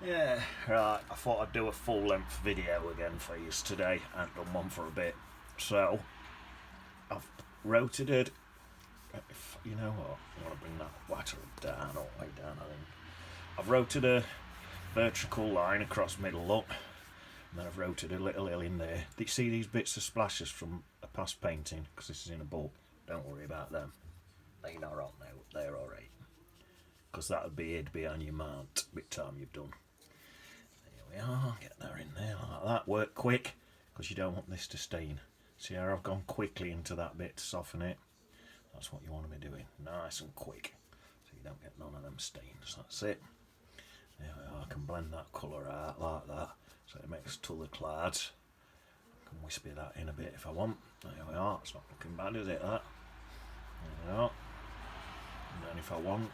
Yeah, right, I thought I'd do a full length video again for you today. I haven't done one for a bit. So, I've rotated, you know what, I want to bring that water down, all the way down I think. I've rotated a vertical line across middle, look, and then I've rotated a little hill in there. Do you see these bits of splashes from a past painting? Because this is in a book, don't worry about them. They're not on now, they're alright. Because that would be hid behind your mount, bit time you've done. There we are, get that in there like that, work quick, because you don't want this to stain. See how I've gone quickly into that bit to soften it? That's what you want to be doing, nice and quick, so you don't get none of them stains, that's it. There we are, I can blend that colour out like that, so it makes to the clouds. I can wispy that in a bit if I want. There we are, it's not looking bad, is it, that? There we are. And then if I want,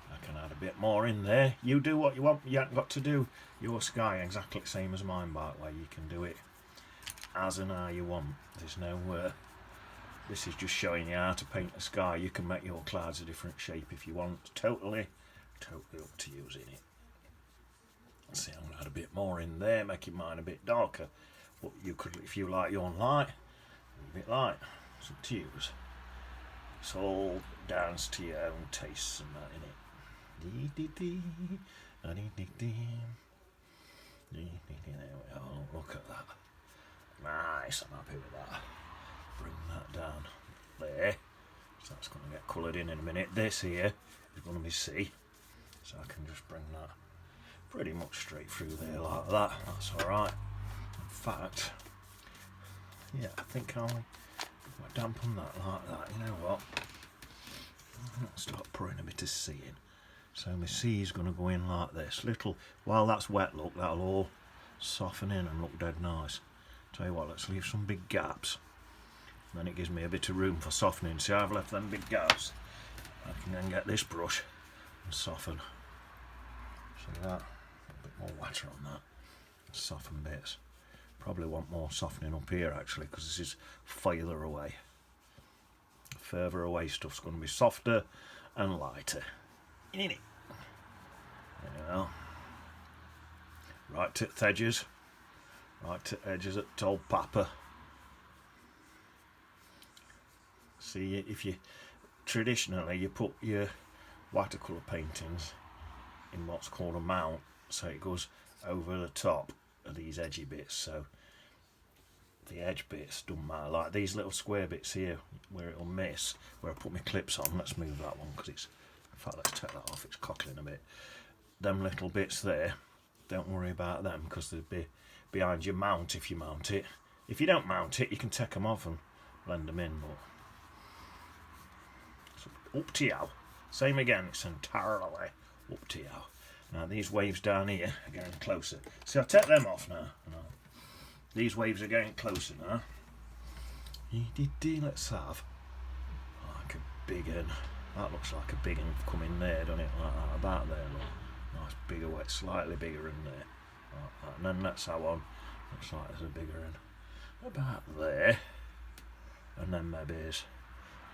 I can add a bit more in there. You do what you want, you haven't got to do your sky exactly the same as mine, by the way. You can do it as and how you want. There's no this is just showing you how to paint a sky. You can make your clouds a different shape if you want. Totally up to using it. See, I'm going to add a bit more in there, making mine a bit darker. But you could, if you like your light, a bit light. It's up to use. It's all down to your own tastes and that, innit? There we are, look at that. Nice, I'm happy with that. Bring that down there. So that's going to get coloured in a minute. This here is going to be C. So I can just bring that pretty much straight through there like that. That's alright. In fact, yeah, I think I'll dampen that like that. You know what? I'll start pouring a bit of C in. So my C is going to go in like this. Little, while that's wet, look, that'll all soften in and look dead nice. Tell you what, let's leave some big gaps. And then it gives me a bit of room for softening. See, I've left them big gaps. I can then get this brush and soften. See that? A bit more water on that. Soften bits. Probably want more softening up here actually, because this is further away. Further away stuff's going to be softer and lighter. In it. There you go. Right to the edges. Right to the edges at old Papa. See, if you traditionally you put your watercolour paintings in what's called a mount, so it goes over the top of these edgy bits. So the edge bits don't matter, like these little square bits here where it'll miss, where I put my clips on. Let's move that one because it's, in fact, let's take that off, it's cockling a bit. Them little bits there, don't worry about them because they'll be behind your mount if you mount it. If you don't mount it, you can take them off and blend them in, but it's up to you. Same again, it's entirely up to you. Now these waves down here are getting closer. See, I'll take them off now. These waves are getting closer now. Let's have like a big one. That looks like a big one coming there, doesn't it? Like that, about there, look. Nice bigger wet, slightly bigger in there. Like that. And then that's how on. Looks like there's a bigger one about there. And then maybe there's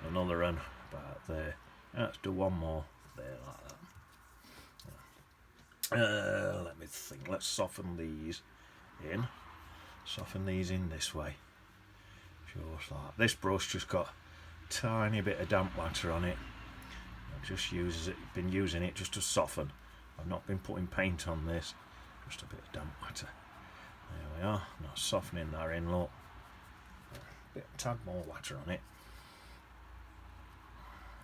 another one about there. Let's do one more there like that. Let me think. Let's soften these in. Soften these in this way. Just like this brush just got a tiny bit of damp water on it. I've just been using it just to soften. I've not been putting paint on this. Just a bit of damp water. There we are. Now softening that in, look. A tad more water on it.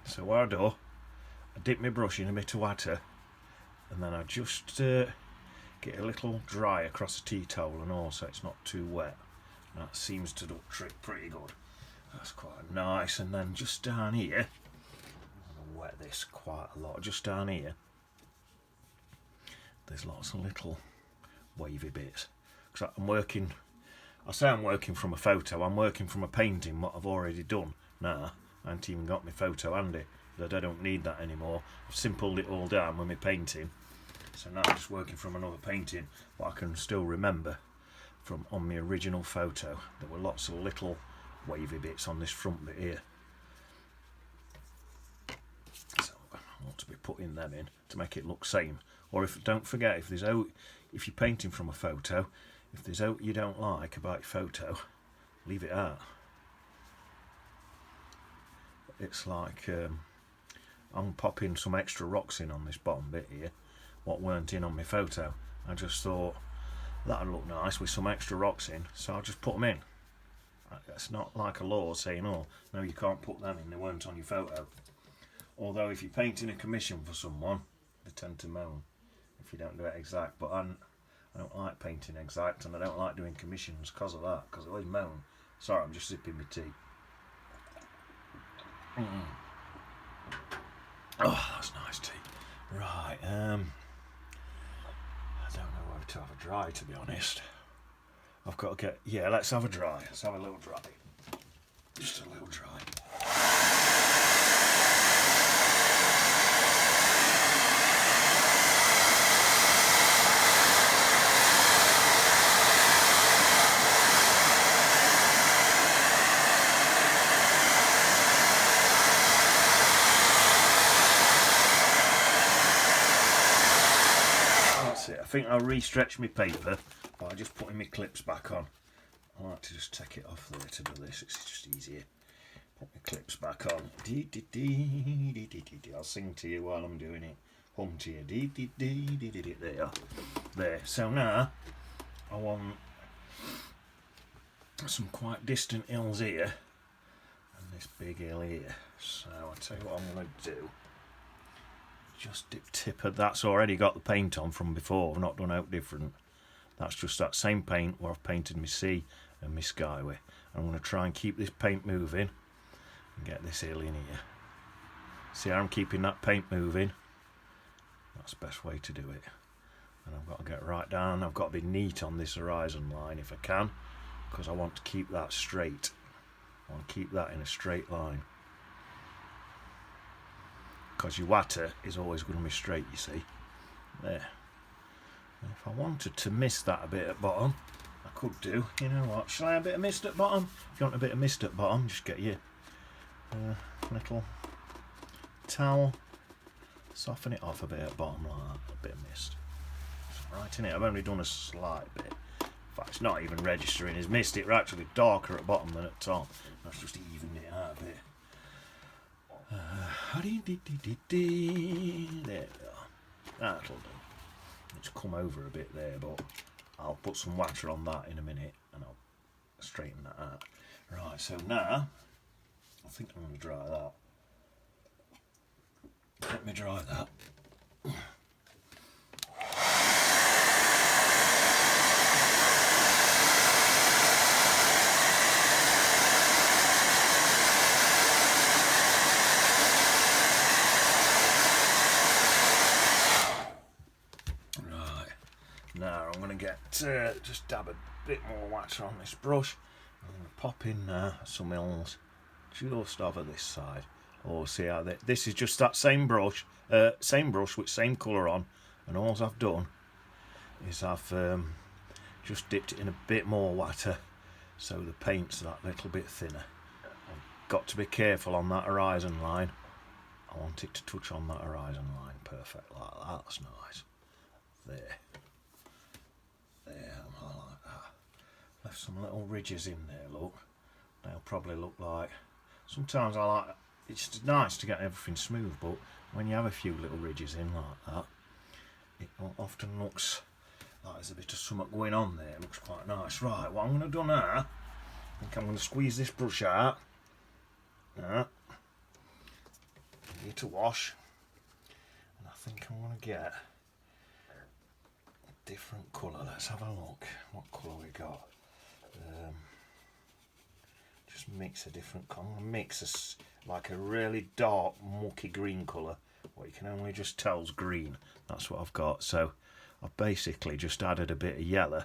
So what I do, I dip my brush in a bit of water, and then I just get a little dry across the tea towel and all, so it's not too wet. That seems to do the trick pretty good. That's quite nice. And then just down here, I'm going to wet this quite a lot. Just down here, there's lots of little wavy bits. Because I'm working, I say I'm working from a photo, I'm working from a painting, what I've already done. Now, I haven't even got my photo handy, but I don't need that anymore. I've simpled it all down with my painting. So now I'm just working from another painting, but I can still remember from on my original photo there were lots of little wavy bits on this front bit here. So I want to be putting them in to make it look same Or don't forget, if you're painting from a photo, if there's out you don't like about your photo, leave it out. It's like I'm popping some extra rocks in on this bottom bit here, what weren't in on my photo. I just thought that'd look nice with some extra rocks in, so I'll just put them in. It's not like a law saying, oh, no, you can't put them in, they weren't on your photo. Although if you're painting a commission for someone, they tend to moan if you don't do it exact. But I don't like painting exact, and I don't like doing commissions because of that, because I always moan. Sorry, I'm just sipping my tea. Oh, that's nice tea. Right, I don't know whether to have a dry, to be honest. I've got to get, yeah, let's have a dry. Let's have a little dry. Just a little dry. That's it. I think I'll re-stretch my paper by just putting my clips back on. I like to just take it off there to do this, it's just easier. Put my clips back on. I'll sing to you while I'm doing it. Hum to you. There. There. So now I want some quite distant hills here and this big hill here. So I'll tell you what I'm going to do. Just tip of that's already got the paint on from before. I've not done out different. That's just that same paint where I've painted my sea and my sky with. I'm going to try and keep this paint moving and get this hill in here. See how I'm keeping that paint moving? That's the best way to do it. And I've got to get right down. I've got to be neat on this horizon line if I can, because I want to keep that straight. I want to keep that in a straight line. Because your water is always going to be straight, you see. There. And if I wanted to mist that a bit at bottom, I could do. You know what? Shall I have a bit of mist at bottom? If you want a bit of mist at bottom, just get your little towel, soften it off a bit at bottom like that. A bit of mist. Right in it. I've only done a slight bit. In fact, it's not even registering as mist. It's actually darker at bottom than at top. I've just evened it out a bit. There we are. That'll do. It's come over a bit there, but I'll put some water on that in a minute and I'll straighten that out. Right, so now I think I'm going to dry that. Let me dry that. Now I'm going to get, just dab a bit more water on this brush. I'm going to pop in some hills just over this side. Oh, see how this is just that same brush with same colour on, and all I've done is I've just dipped it in a bit more water so the paint's that little bit thinner. I've got to be careful on that horizon line. I want it to touch on that horizon line perfect like that. That's nice. There. There, I like that. Left some little ridges in there, look. They'll probably look like... Sometimes I like... It's nice to get everything smooth, but when you have a few little ridges in like that, it often looks like there's a bit of something going on there. It looks quite nice. Right, what I'm going to do now, I think I'm going to squeeze this brush out. Need to wash. And I think I'm going to get... different colour. Let's have a look what colour we got. Just mix a different colour. Mix like a really dark mucky green colour, what you can only just tell's green. That's what I've got. So I've basically just added a bit of yellow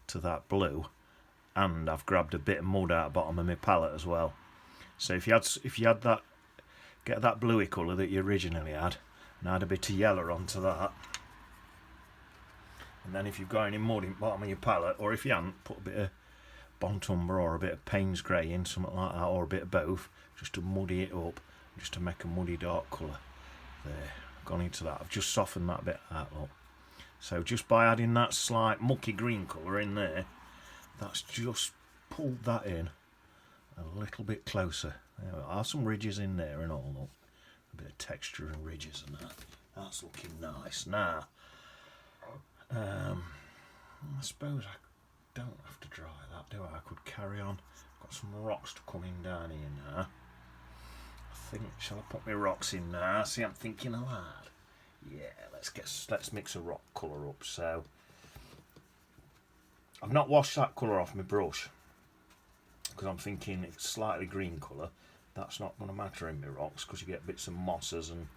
to that blue, and I've grabbed a bit of mud out the bottom of my palette as well. So if you had that, get that bluey colour that you originally had and add a bit of yellow onto that. And then if you've got any mud in the bottom of your palette, or if you haven't, put a bit of Bontumber or a bit of Payne's Grey in, something like that, or a bit of both, just to muddy it up, just to make a muddy dark colour. There, I've gone into that. I've just softened that bit out, look. So just by adding that slight mucky green colour in there, that's just pulled that in a little bit closer. There are some ridges in there and all, look. A bit of texture and ridges and that. That's looking nice. Now, I suppose I don't have to dry that, do I? I could carry on. Got some rocks to come in down here now. I think, shall I put my rocks in now? See, I'm thinking aloud. Yeah, let's mix a rock colour up. So, I've not washed that colour off my brush because I'm thinking it's slightly green colour. That's not going to matter in my rocks because you get bits of mosses and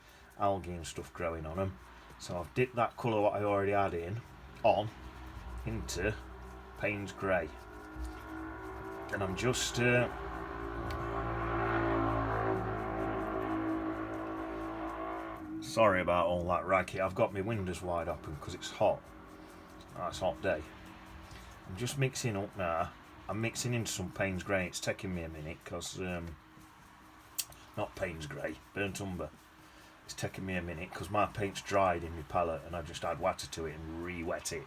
algae and stuff growing on them. So I've dipped that colour what I already had into Payne's Grey, and I'm just sorry about all that racket. I've got my windows wide open because it's hot. It's a hot day. I'm just mixing up now. I'm mixing into some Payne's Grey. It's taking me a minute because not Payne's Grey, Burnt Umber. It's taking me a minute because my paint's dried in my palette and I just add water to it and re-wet it.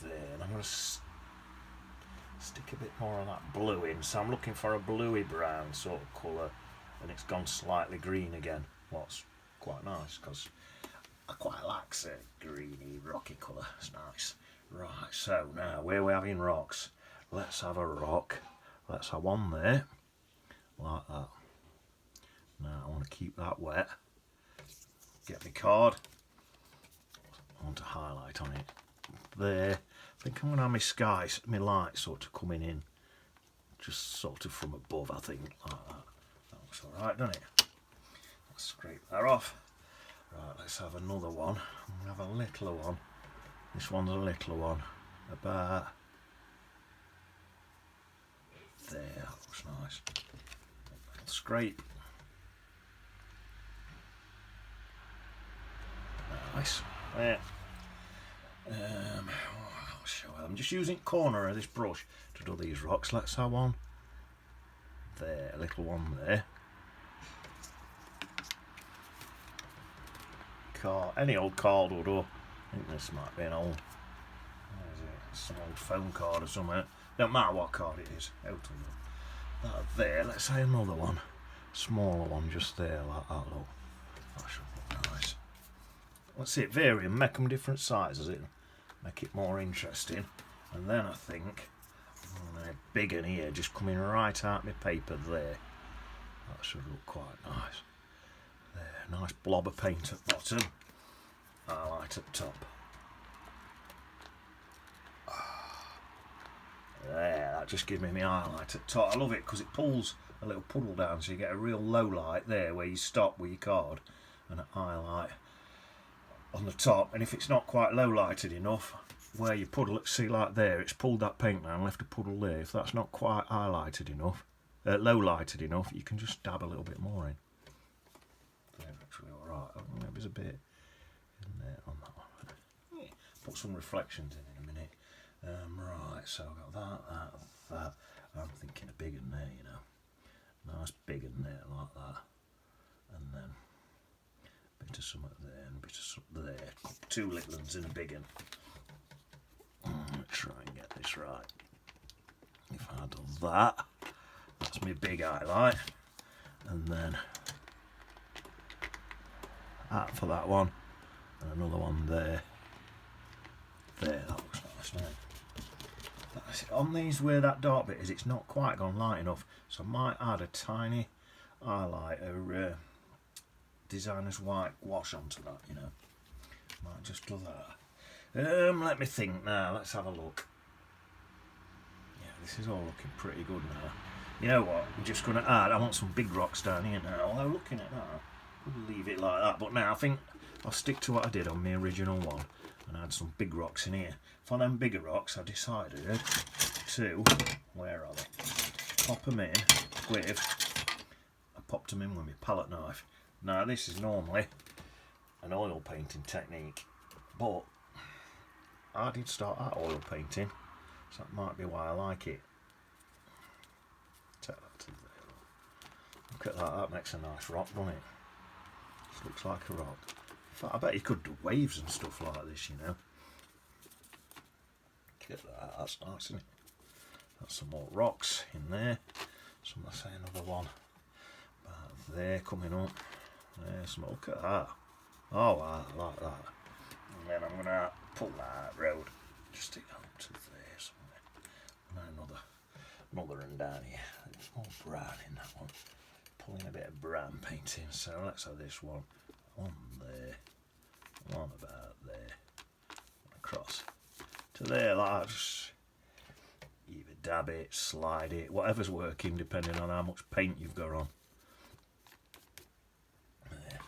There, and I'm going to stick a bit more of that blue in. So I'm looking for a bluey brown sort of colour, and it's gone slightly green again. What's quite nice because I quite like a greeny rocky colour. It's nice. Right, so now where we're having rocks, let's have a rock. Let's have one there, like that. Now I want to keep that wet. Get my card. I want to highlight on it. There. I think I'm going to have my skies, my light sort of coming in. Just sort of from above, I think. Like that. That looks alright, doesn't it? Let's scrape that off. Right, let's have another one. I'm going to have a littler one. This one's a littler one. About there. That looks nice. I'll scrape. Nice. There. I'll show you. I'm just using corner of this brush to do these rocks. Let's have one there, a little one there. Any old card will do. I think this might be an old, what is it? Some old phone card or something. Don't matter what card it is. Out of that there. Let's say another one, smaller one, just there, like that. Look, that should look nice. Let's see it vary and make them different sizes. It make it more interesting. And then I think a big one here, just coming right out my paper there. That should look quite nice. There, nice blob of paint at bottom. Highlight at top. There, that just gives me my highlight at top. I love it because it pulls a little puddle down, so you get a real low light there where you stop with your card, and a highlight on the top. And if it's not quite low lighted enough, where you puddle, see like there, it's pulled that paint down, left a puddle there. If that's not quite highlighted enough, low lighted enough, you can just dab a little bit more in. There, actually, alright. Maybe there's a bit in there on that one. Yeah. Put some reflections in a minute. Right, so I've got that. I'm thinking a big one there, you know. Nice big one there, like that. And then a bit of something there and a bit of something there. Two little ones in a big one. Try and get this right. If I do that, that's my big highlight. And then that for that one. And another one there. There, that looks nice now. On these where that dark bit is, it's not quite gone light enough, so I might add a tiny highlight, a designer's white wash onto that, you know. Might just do that. Let me think now, let's have a look. Yeah, this is all looking pretty good now. You know what, I'm just going to add, I want some big rocks down here now, although looking at that, I could leave it like that, but now I think I'll stick to what I did on my original one and add some big rocks in here. For them bigger rocks, I decided to, where are they? Pop them in with, I popped them in with my palette knife. Now this is normally an oil painting technique, but I did start out oil painting, so that might be why I like it. Take that to there. Look at that, that makes a nice rock, doesn't it? This looks like a rock. I bet you could do waves and stuff like this, you know. Look at that, that's nice, isn't it? That's some more rocks in there. Some, I say another one about there coming up. There's some, look at that. Oh wow, I like that. And then I'm going to pull that road. Just stick that up to there somewhere. And another one down here. It's more brown in that one. Pulling a bit of brown paint in. So let's have this one. One there. One about there. One across to there, like that. Just either dab it, slide it, whatever's working depending on how much paint you've got on. There.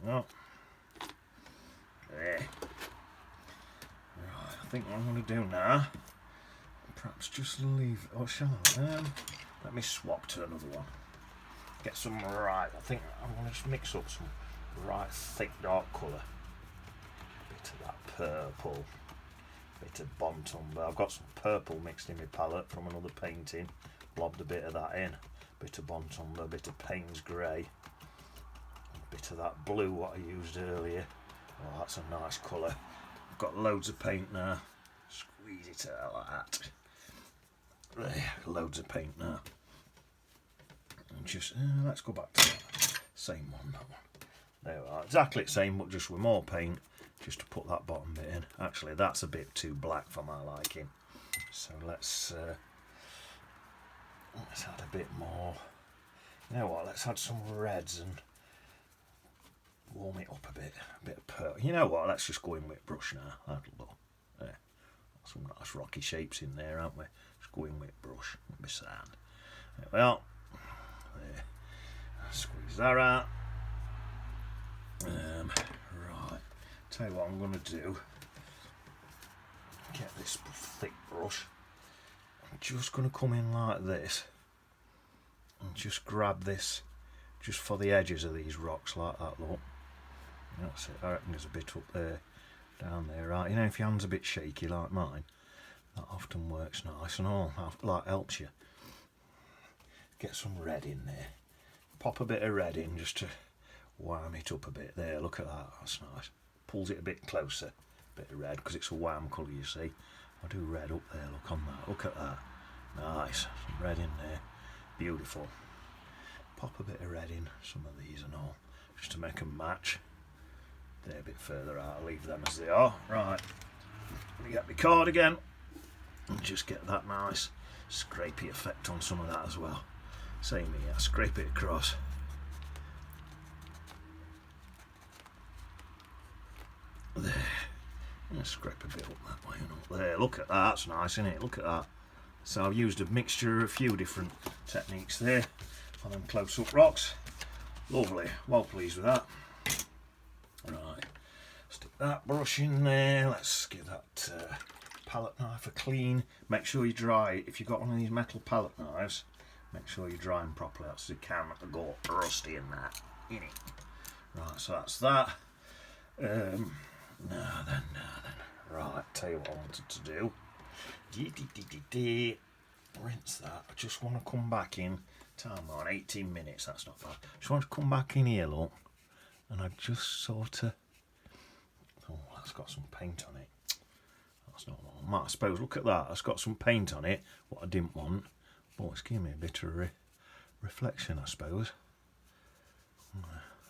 Oh. There. Right, I think what I'm going to do now, perhaps just leave, or shall I? Let me swap to another one. Get some right, I think I'm going to just mix up some right thick dark colour. Bit of that purple, bit of Bont Umber. I've got some purple mixed in my palette from another painting. Lobbed a bit of that in. Bit of Bont Umber, bit of Payne's Grey. Bit of that blue what I used earlier. Oh, that's a nice colour. I've got loads of paint now. Squeeze it out like that. There, loads of paint now. And just let's go back to that same one. That one. There we are. Exactly the same, but just with more paint. Just to put that bottom bit in. Actually, that's a bit too black for my liking. So let's add a bit more. You know what? Let's add some reds and warm it up a bit of purple. You know what, let's just go in with brush now. That'll do. There. Some nice rocky shapes in there, aren't we? Just go in with brush and sand. There we are. There. Squeeze that out. Right. Tell you what I'm going to do. Get this thick brush. I'm just going to come in like this. And just grab this just for the edges of these rocks like that, look. That's it. I reckon there's a bit up there, down there, right? You know, if your hand's a bit shaky like mine, that often works nice and all. Like helps you. Get some red in there. Pop a bit of red in just to warm it up a bit. There, look at that. That's nice. Pulls it a bit closer. Bit of red because it's a warm colour, you see. I'll do red up there. Look on that. Look at that. Nice. Some red in there. Beautiful. Pop a bit of red in some of these and all, just to make them match. They're a bit further out, I'll leave them as they are. Right, let me get my card again and just get that nice scrapey effect on some of that as well. Same here, scrape it across. There, and scrape a bit up that way and up there. Look at that, that's nice, isn't it? Look at that. So I've used a mixture of a few different techniques there on them close-up rocks. Lovely, well pleased with that. Right, stick that brush in there. Let's give that palette knife a clean. Make sure you dry. If you've got one of these metal palette knives, make sure you dry them properly, else you can go rusty in that. Right, so that's that. Now then. Right, tell you what I wanted to do. Rinse that. I just want to come back in. Time on 18 minutes. That's not bad. Just want to come back in here, look, and I just sort of. Oh, that's got some paint on it. That's not what I might. I suppose. Look at that. That's got some paint on it. What I didn't want, but it's giving me a bit of reflection, I suppose.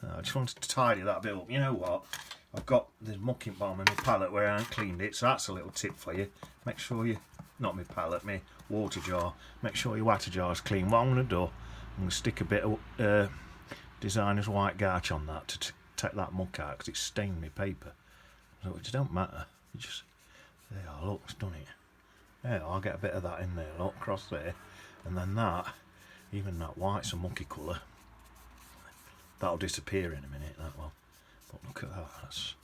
I just wanted to tidy that bit up. You know what? I've got this mucking balm in my palette where I haven't cleaned it, so that's a little tip for you. Make sure you, not my palette, my water jar, make sure your water jar is clean. What I'm going to do, I'm going to stick a bit of designer's white garch on that to take that muck out, because it's stained my paper. So it don't matter. You just, there, look, it's done it. There, I'll get a bit of that in there, look, across there. And then that, even that white's a mucky colour. That'll disappear in a minute, that will. But look at that, that's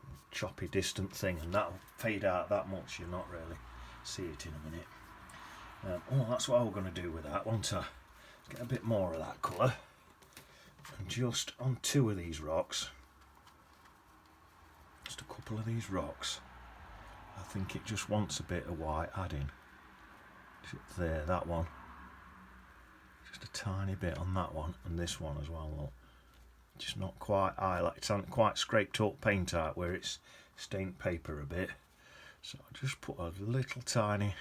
a choppy, distant thing, and that'll fade out that much, you'll not really see it in a minute. Oh, that's what I'm going to do with that, won't I? Get a bit more of that colour. And just on two of these rocks, just a couple of these rocks, I think it just wants a bit of white adding. There, that one. Just Just a tiny bit on that one and this one as well, look. Just not quite highlight. It's not quite scraped up paint out where it's stained paper a bit. So I just put a little tiny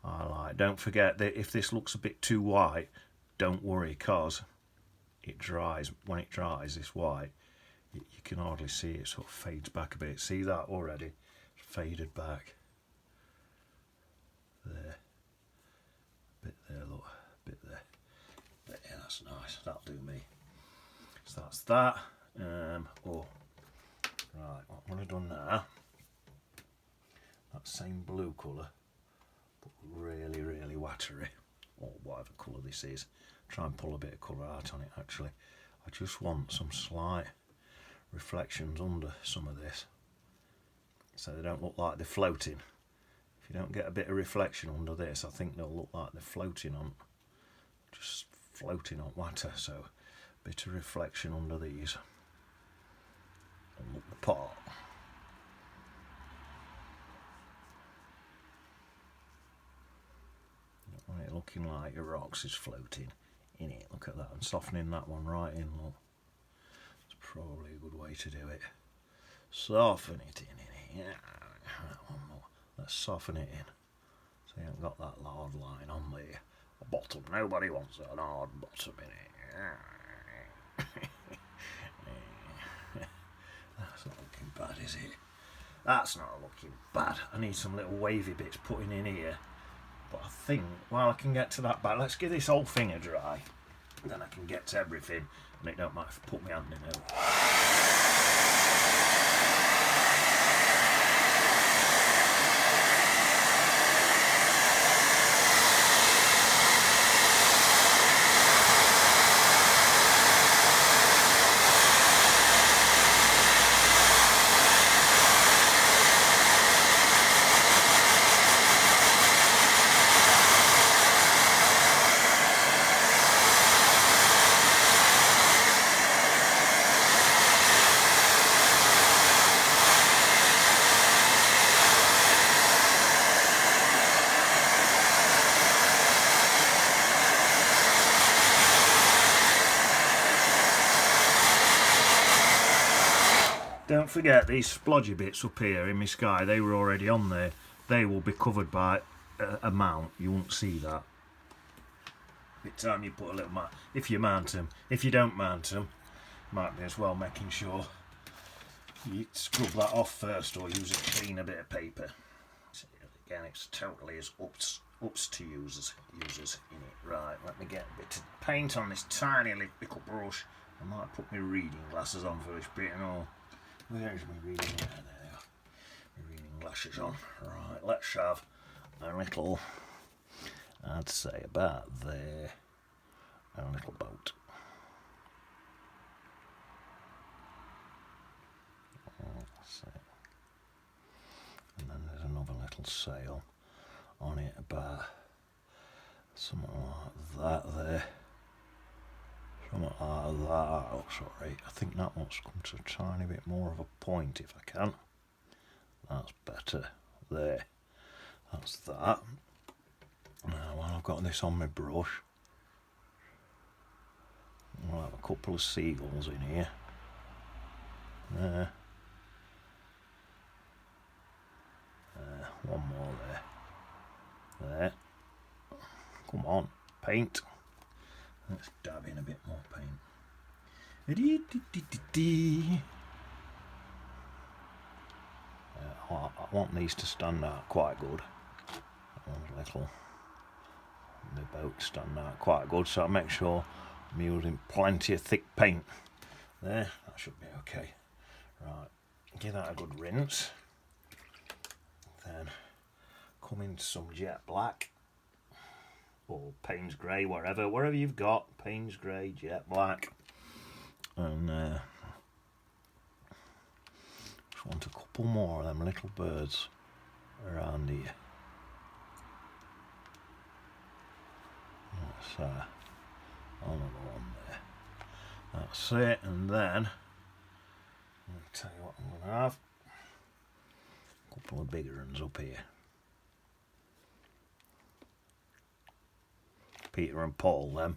highlight. Don't forget that if this looks a bit too white, don't worry, because it dries. When it dries, this white, you can hardly see it, sort of fades back a bit. See that already? It's faded back. There. A bit there, look. A bit there. But yeah, that's nice. That'll do me. So that's that. Oh, right. What I've done now, that same blue colour, but really, really watery, or whatever colour this is. Try and pull a bit of colour out on it. Actually, I just want some slight reflections under some of this, so they don't look like they're floating. If you don't get a bit of reflection under this, I think they'll look like they're floating on, just floating on water. So bit of reflection under these and look the part. You don't want it looking like your rocks is floating in it. Look at that, and softening that one right in, look. It's probably a good way to do it. Soften it in it. Yeah. One more. Let's soften it in. So you haven't got that hard line on the bottom. Nobody wants an hard bottom in it. That's not looking bad, is it? That's not looking bad. I need some little wavy bits putting in here. But I think, while I can get to that back, let's give this whole thing a dry. Then I can get to everything, and it don't matter if I put my hand in it. Don't forget these splodgy bits up here in my sky, they were already on there. They will be covered by a mount. You won't see that. Every time you put a little mount, if you mount them. If you don't mount them, might be as well making sure you scrub that off first or use a cleaner bit of paper. So again, it's totally as ups to users in it. Right, let me get a bit of paint on this tiny little brush. I might put my reading glasses on for this bit and all. Where's my reading? There they are. My reading glasses on. Right, let's have a little, I'd say about there, a little boat. That's it. And then there's another little sail on it about something like that there. Something like that. Oh, sorry. I think that wants to come to a tiny bit more of a point if I can. That's better. There. That's that. Now, while I've got this on my brush, I'll have a couple of seagulls in here. There. There. One more there. There. Come on. Paint. Let's dab in a bit more paint. I want these to stand out quite good. The boat stand out quite good, so I'll make sure I'm using plenty of thick paint. There, that should be okay. Right, give that a good rinse. Then come into some jet black. Or Payne's Grey, wherever you've got, Payne's Grey, jet black, and just want a couple more of them little birds around here. That's another one there. That's it, and then I'll tell you what I'm going to have. A couple of bigger ones up here. Peter and Paul, them.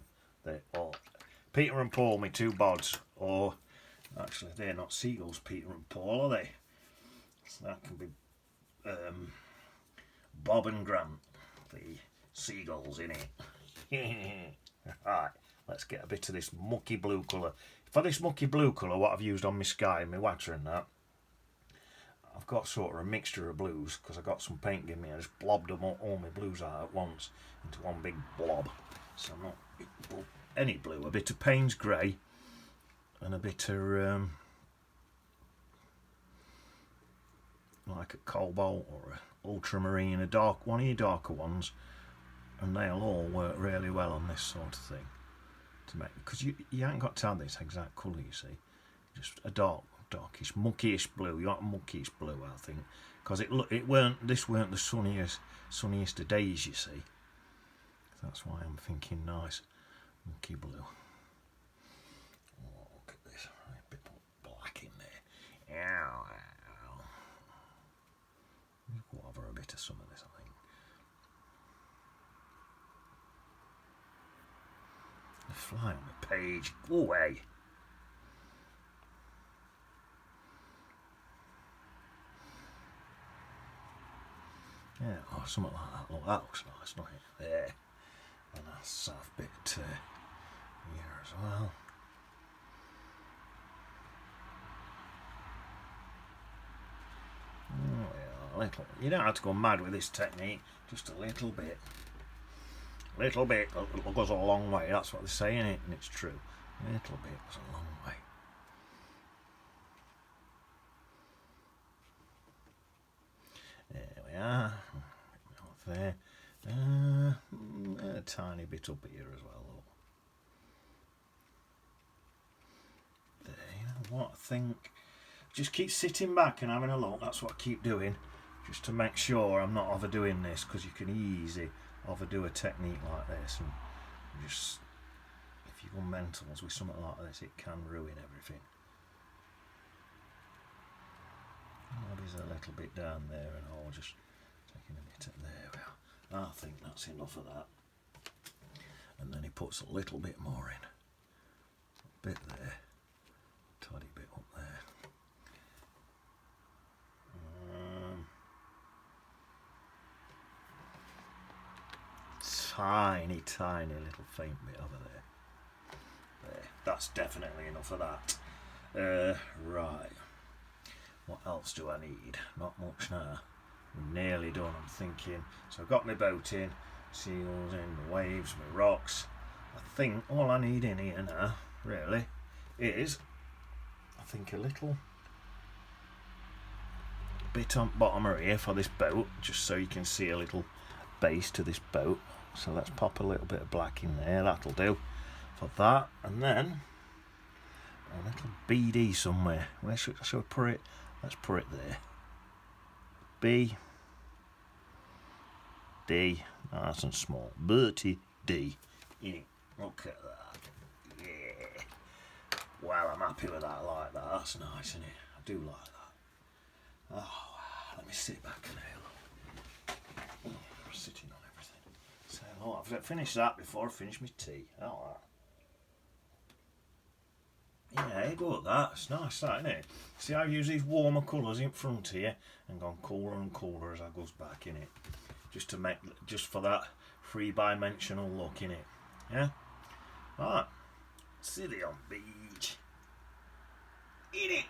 Peter and Paul, my two bods. Or, actually, they're not seagulls, Peter and Paul, are they? So that can be Bob and Grant, the seagulls in it. Right, let's get a bit of this mucky blue colour. For this mucky blue colour, what I've used on my sky and my water and that, I've got sort of a mixture of blues because I got some paint given me. I just blobbed them all my blues out at once into one big blob. So I'm not any blue, a bit of Payne's grey and a bit of like a cobalt or a ultramarine, a dark one of your darker ones, and they'll all work really well on this sort of thing to make, because you ain't got to have this exact colour, you see, just a darkish, muckyish blue. You want a muckyish blue, I think, because this weren't the sunniest of days, you see. That's why I'm thinking nice mucky blue. Oh, look at this, a bit black in there. Ow, ow. We'll have a bit of some of this, I think. The fly on the page. Go away. Yeah, or something like that. Look, that looks nice, doesn't it? There. And a soft bit here as well. Oh, yeah, a little. You don't have to go mad with this technique, just a little bit. Little bit goes a long way, that's what they say, innit? And it's true. A little bit goes a long way. There we are. There. A tiny bit up here as well. Look. There, you know what I think? Just keep sitting back and having a look. That's what I keep doing, just to make sure I'm not overdoing this, because you can easily overdo a technique like this, and just if you go mentals with something like this, it can ruin everything. There's a little bit down there, and I'll just taking a bit of there. Well, I think that's enough of that. And then he puts a little bit more in. A bit there, tidy bit up there. Tiny little faint bit over there. There, that's definitely enough of that. Right. What else do I need? Not much now. I'm nearly done, I'm thinking. So I've got my boat in, seals in, my waves, my rocks. I think all I need in here now, really, is, I think, a little bit on bottom of here for this boat, just so you can see a little base to this boat. So let's pop a little bit of black in there, that'll do for that. And then a little BD somewhere. Where should I put it? Let's put it there. B, D, nice and small. Bertie D. Yeah, look at that. Yeah. Well, I'm happy with that, like that. That's nice, isn't it? I do like that. Oh, let me sit back and have a look. I'm sitting on everything. So, oh, I've finished that before I finish my tea. Oh, yeah, you go with that. It's nice, that, isn't it? See, I use these warmer colours in front here and gone cooler and cooler as I goes back in it, just for that three-dimensional look in it. Yeah. Right. City on beach. Eat it.